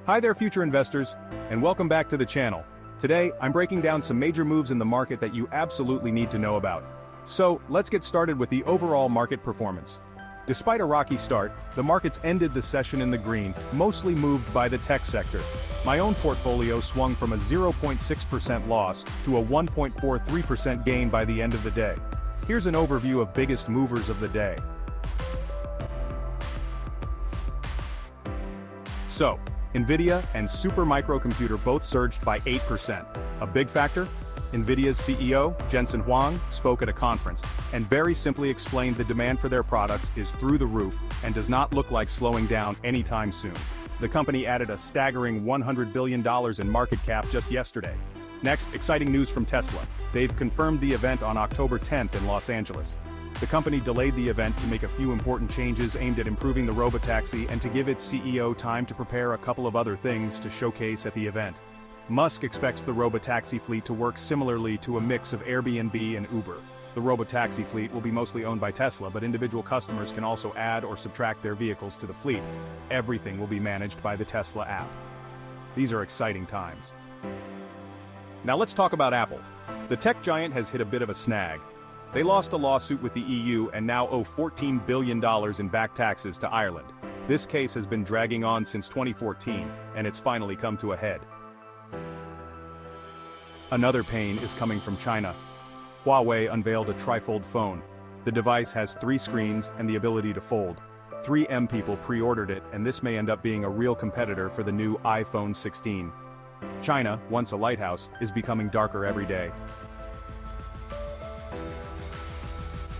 Hi there, future investors, and welcome back to the channel. Today, I'm breaking down some major moves in the market that you absolutely need to know about. So, let's get started with the overall market performance. Despite a rocky start, the markets ended the session in the green, mostly moved by the tech sector. My own portfolio swung from a 0.6% loss to a 1.43% gain by the end of the day. Here's an overview of biggest movers of the day. So, NVIDIA and Supermicrocomputer both surged by 8%. A big factor? NVIDIA's CEO, Jensen Huang, spoke at a conference, and very simply explained the demand for their products is through the roof and does not look like slowing down anytime soon. The company added a staggering $100 billion in market cap just yesterday. Next, exciting news from Tesla. They've confirmed the event on October 10th in Los Angeles. The company delayed the event to make a few important changes aimed at improving the robotaxi and to give its CEO time to prepare a couple of other things to showcase at the event. Musk expects the robotaxi fleet to work similarly to a mix of Airbnb and Uber. The robotaxi fleet will be mostly owned by Tesla, but individual customers can also add or subtract their vehicles to the fleet. Everything will be managed by the Tesla app. These are exciting times. Now let's talk about Apple. The tech giant has hit a bit of a snag. They lost a lawsuit with the EU and now owe $14 billion in back taxes to Ireland. This case has been dragging on since 2014, and it's finally come to a head. Another pain is coming from China. Huawei unveiled a trifold phone. The device has 3 screens and the ability to fold. 3M people pre-ordered it, and this may end up being a real competitor for the new iPhone 16. China, once a lighthouse, is becoming darker every day.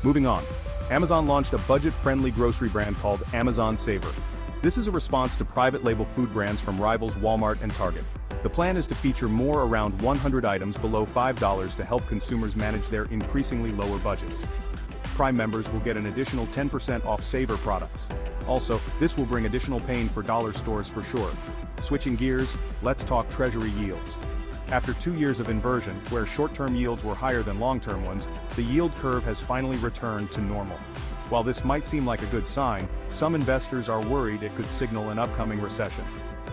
Moving on, Amazon launched a budget-friendly grocery brand called Amazon Savor. This is a response to private label food brands from rivals Walmart and Target. The plan is to feature more around 100 items below $5 to help consumers manage their increasingly lower budgets. Prime members will get an additional 10% off Savor products. Also, this will bring additional pain for dollar stores for sure. Switching gears, let's talk Treasury yields. After 2 years of inversion, where short-term yields were higher than long-term ones, the yield curve has finally returned to normal. While this might seem like a good sign, some investors are worried it could signal an upcoming recession.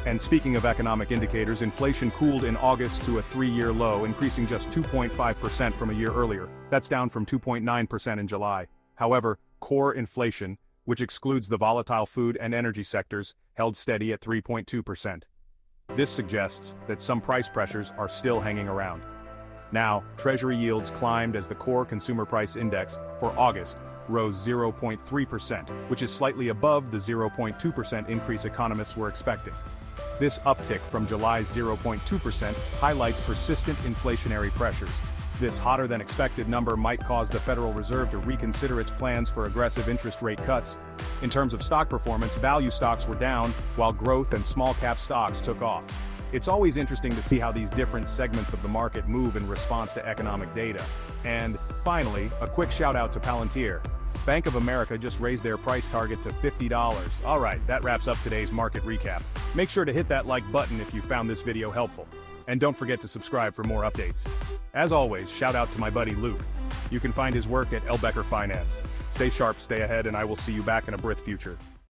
And speaking of economic indicators, inflation cooled in August to a 3-year low, increasing just 2.5% from a year earlier. That's down from 2.9% in July. However, core inflation, which excludes the volatile food and energy sectors, held steady at 3.2%. This suggests that some price pressures are still hanging around. Now, Treasury yields climbed as the core consumer price index, for August, rose 0.3%, which is slightly above the 0.2% increase economists were expecting. This uptick from July's 0.2% highlights persistent inflationary pressures. This hotter-than-expected number might cause the Federal Reserve to reconsider its plans for aggressive interest rate cuts. In terms of stock performance, value stocks were down, while growth and small-cap stocks took off. It's always interesting to see how these different segments of the market move in response to economic data. And, finally, a quick shout-out to Palantir. Bank of America just raised their price target to $50. Alright, that wraps up today's market recap. Make sure to hit that like button if you found this video helpful. And don't forget to subscribe for more updates. As always, shout out to my buddy Luke. You can find his work at LBecker Finance. Stay sharp, stay ahead, and I will see you back in a brief future.